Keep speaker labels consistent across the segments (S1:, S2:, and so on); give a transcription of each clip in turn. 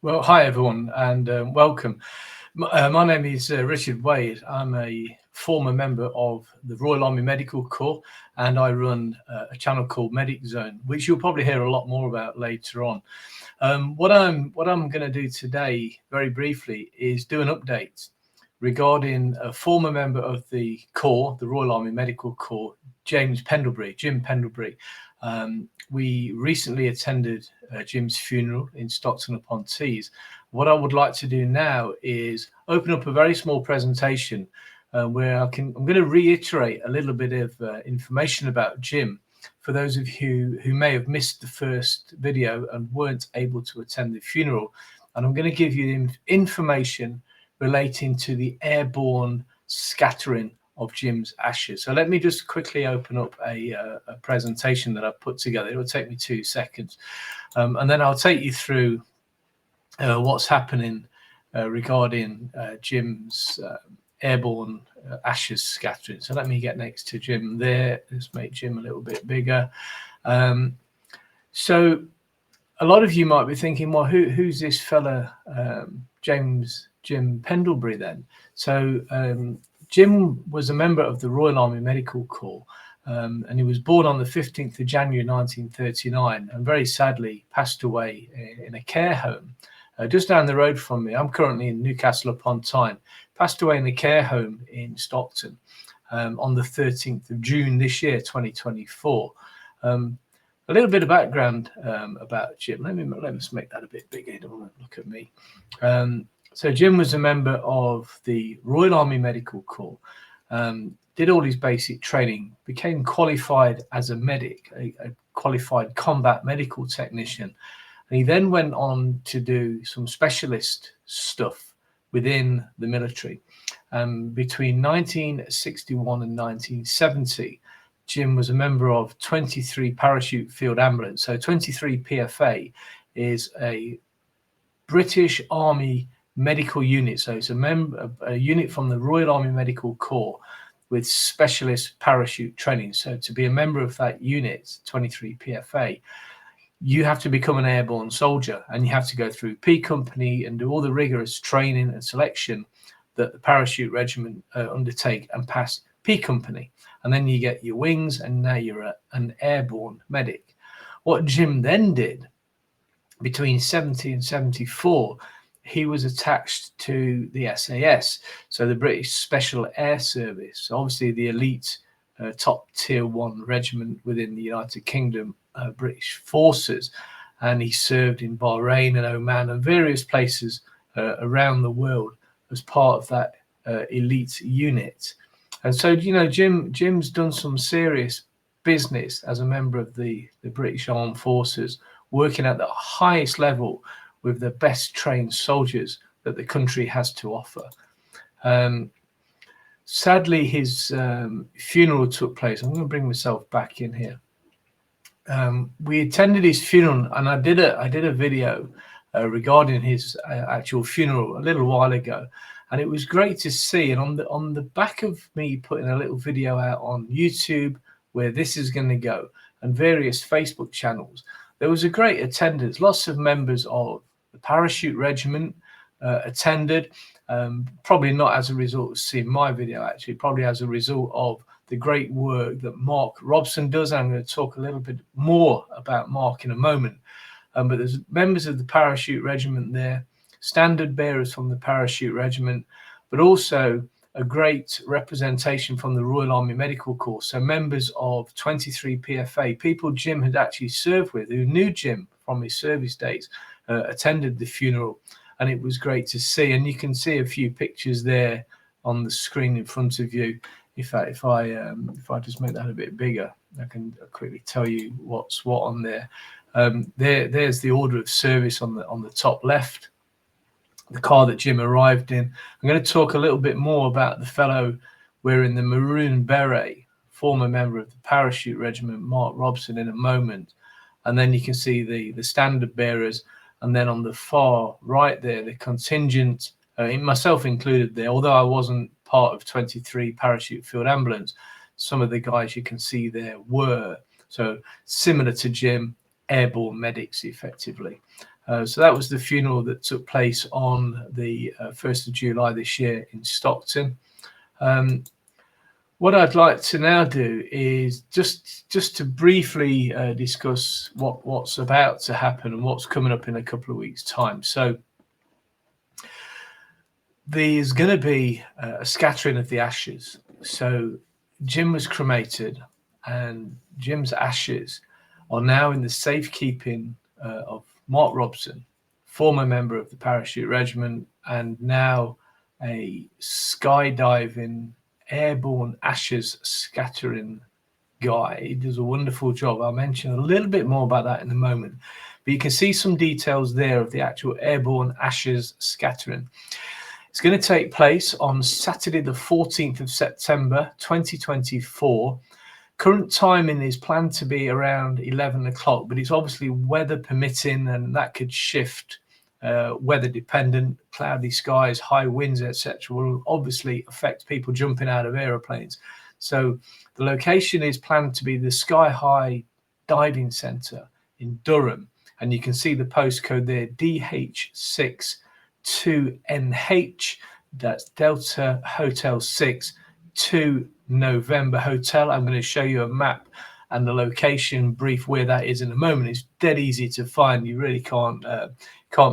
S1: Well, hi everyone, and welcome. My name is Richard Wade. I'm a former member of the Royal Army Medical Corps, and I run a channel called Medic Zone, which you'll probably hear a lot more about later on. What I'm going to do today, very briefly, is do an update regarding a former member of the Corps, the Royal Army Medical Corps, Jim Pendlebury. We recently attended Jim's funeral in Stockton-upon-Tees. What I would like to do now is open up a very small presentation where I'm going to reiterate a little bit of information about Jim for those of you who may have missed the first video and weren't able to attend the funeral. And I'm going to give you information relating to the airborne scattering of Jim's ashes. So let me just quickly open up a presentation that I've put together. It will take me 2 seconds, and then I'll take you through what's happening regarding Jim's airborne ashes scattering. So let me get next to Jim there. Let's make Jim a little bit bigger. So a lot of you might be thinking, well, who's this fella, Jim Pendlebury then? So Jim was a member of the Royal Army Medical Corps, and he was born on the 15th of January 1939 and very sadly passed away in a care home just down the road from me. I'm currently in Newcastle upon Tyne. Passed away in a care home in Stockton on the 13th of June this year, 2024. A little bit of background about Jim. Let me just make that a bit bigger. Don't look at me. So Jim was a member of the Royal Army Medical Corps, did all his basic training, became qualified as a medic, a qualified combat medical technician. And he then went on to do some specialist stuff within the military. Between 1961 and 1970, Jim was a member of 23 Parachute Field Ambulance. So 23 PFA is a British Army medical unit. So it's a unit from the Royal Army Medical Corps with specialist parachute training. So to be a member of that unit, 23 PFA, you have to become an airborne soldier, and you have to go through P Company and do all the rigorous training and selection that the Parachute Regiment undertake and pass P Company. And then you get your wings, and now you're an airborne medic. What Jim then did between 70 and 74, he was attached to the SAS, so the British Special Air Service, obviously the elite top tier 1 regiment within the United Kingdom British forces. And he served in Bahrain and Oman and various places around the world as part of that elite unit. And so, you know, Jim's done some serious business as a member of the British Armed Forces, working at the highest level with the best trained soldiers that the country has to offer. Sadly, his funeral took place. I'm going to bring myself back in here. We attended his funeral, and I did a video regarding his actual funeral a little while ago, and it was great to see. And on the back of me putting a little video out on YouTube where this is going to go, and various Facebook channels, there was a great attendance. Lots of members of the Parachute Regiment attended, probably not as a result of seeing my video, actually, probably as a result of the great work that Mark Robson does. I'm going to talk a little bit more about Mark in a moment. But there's members of the Parachute Regiment there, standard bearers from the Parachute Regiment, but also a great representation from the Royal Army Medical Corps. So members of 23 PFA, people Jim had actually served with, who knew Jim from his service days, attended the funeral. And it was great to see. And you can see a few pictures there on the screen in front of you. In fact, if I just make that a bit bigger, I can quickly tell you what's what on there. There's the order of service on the top left, the car that Jim arrived in. I'm going to talk a little bit more about the fellow wearing the maroon beret, former member of the Parachute Regiment, Mark Robson, in a moment. And then you can see the standard bearers. And then on the far right there, the contingent, myself included there, although I wasn't part of 23 Parachute Field Ambulance, some of the guys you can see there were. So similar to Jim, airborne medics effectively. So that was the funeral that took place on the 1st of July this year in Stockton. What I'd like to now do is just to briefly discuss what's about to happen and what's coming up in a couple of weeks' time. So there's going to be a scattering of the ashes. So Jim was cremated, and Jim's ashes are now in the safekeeping of Mark Robson, former member of the Parachute Regiment, and now a skydiving airborne ashes scattering guy. He does a wonderful job. I'll mention a little bit more about that in a moment, but you can see some details there of the actual airborne ashes scattering. It's going to take place on Saturday the 14th of September 2024. Current timing is planned to be around 11 o'clock, but it's obviously weather permitting, and that could shift. Weather dependent, cloudy skies, high winds, etc. will obviously affect people jumping out of aeroplanes. So the location is planned to be the SkyHigh Diving Centre in Durham, and you can see the postcode there, DH6 2NH. That's Delta Hotel 6 2 November Hotel. I'm going to show you a map and the location brief where that is in a moment. It's dead easy to find. You really can't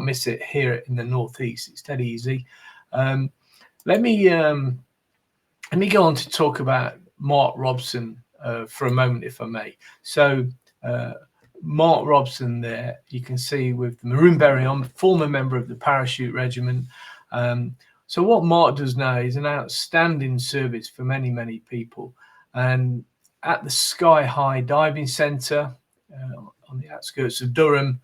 S1: miss it here in the northeast. It's dead easy. Let me go on to talk about Mark Robson for a moment, if I may. So Mark Robson there, you can see with the maroon beret on, former member of the Parachute Regiment. So what Mark does now is an outstanding service for many people. And at the SkyHigh Diving Centre on the outskirts of Durham,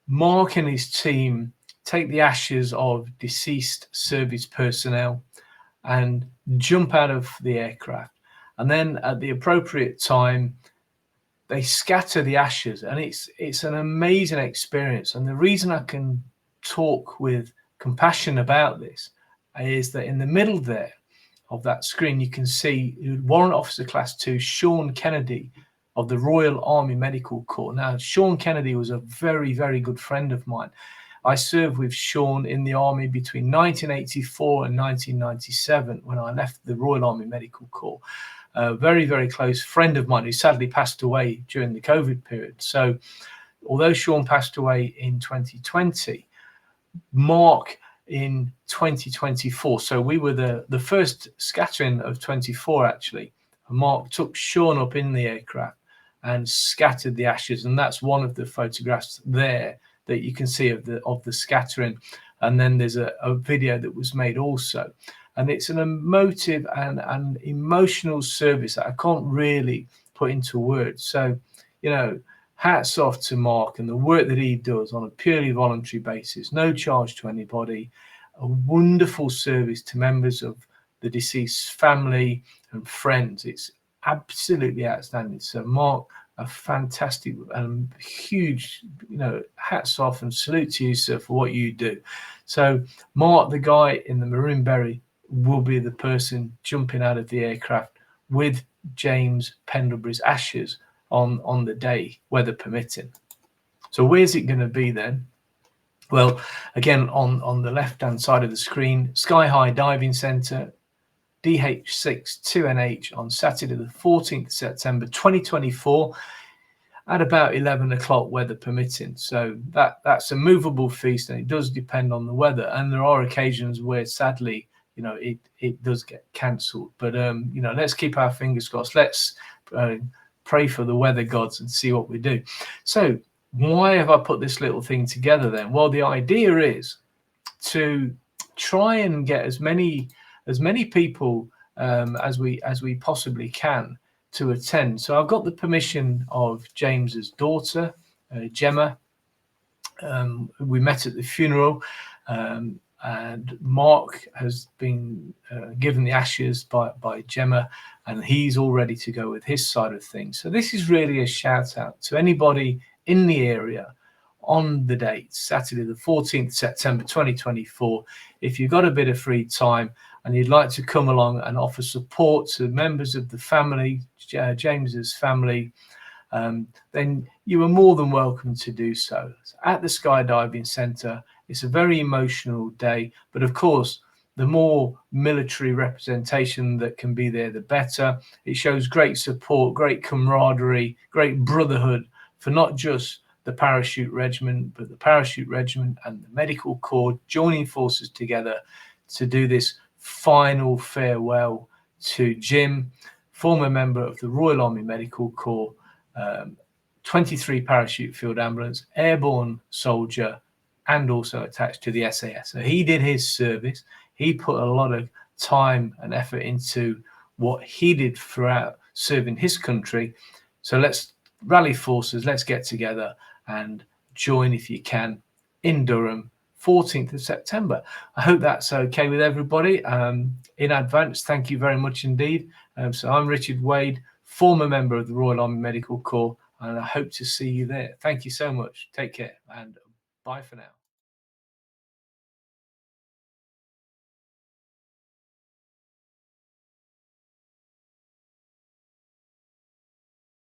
S1: Mark and his team take the ashes of deceased service personnel and jump out of the aircraft. And then at the appropriate time, they scatter the ashes, and it's an amazing experience. And the reason I can talk with compassion about this is that in the middle there of that screen, you can see Warrant Officer Class 2 Sean Kennedy of the Royal Army Medical Corps. Now, Sean Kennedy was a very good friend of mine. I served with Sean in the Army between 1984 and 1997 when I left the Royal Army Medical Corps. A very close friend of mine who sadly passed away during the COVID period. So although Sean passed away in 2020, Mark in 2024, so we were the first scattering of 24 actually. Mark took Sean up in the aircraft and scattered the ashes, and that's one of the photographs there that you can see of the scattering. And then there's a video that was made also, and it's an emotive and emotional service that I can't really put into words. So, you know, hats off to Mark and the work that he does on a purely voluntary basis, no charge to anybody, a wonderful service to members of the deceased family and friends. It's absolutely outstanding. So Mark, a fantastic and huge, you know, hats off and salute to you, sir, for what you do. So Mark, the guy in the maroon beret, will be the person jumping out of the aircraft with James Pendlebury's ashes on the day, weather permitting. So where's it going to be then? Well, again, on the left-hand side of the screen, SkyHigh Diving Centre, DH6 2NH on Saturday the 14th September 2024 at about 11 o'clock, weather permitting. So that's a movable feast, and it does depend on the weather. And there are occasions where sadly, you know, it does get cancelled. But, you know, let's keep our fingers crossed. Let's pray for the weather gods and see what we do. So why have I put this little thing together then? Well, the idea is to try and get as many people as we possibly can to attend. So I've got the permission of James's daughter, Gemma. We met at the funeral, and Mark has been given the ashes by Gemma, and he's all ready to go with his side of things. So this is really a shout out to anybody in the area on the date, Saturday the 14th September 2024. If you've got a bit of free time and you'd like to come along and offer support to members of the family, James's family, then you are more than welcome to do so. At the SkyHigh Diving Centre, it's a very emotional day, but of course, the more military representation that can be there, the better. It shows great support, great camaraderie, great brotherhood for not just the Parachute Regiment, but the Parachute Regiment and the Medical Corps joining forces together to do this final farewell to Jim, former member of the Royal Army Medical Corps, 23 Parachute Field Ambulance, Airborne soldier, and also attached to the SAS. So he did his service. He put a lot of time and effort into what he did throughout serving his country. So let's rally forces, let's get together and join, if you can, in Durham, 14th of September. I hope that's okay with everybody. In advance, thank you very much indeed. So I'm Richard Wade, former member of the Royal Army Medical Corps, and I hope to see you there. Thank you so much. Take care and bye for now.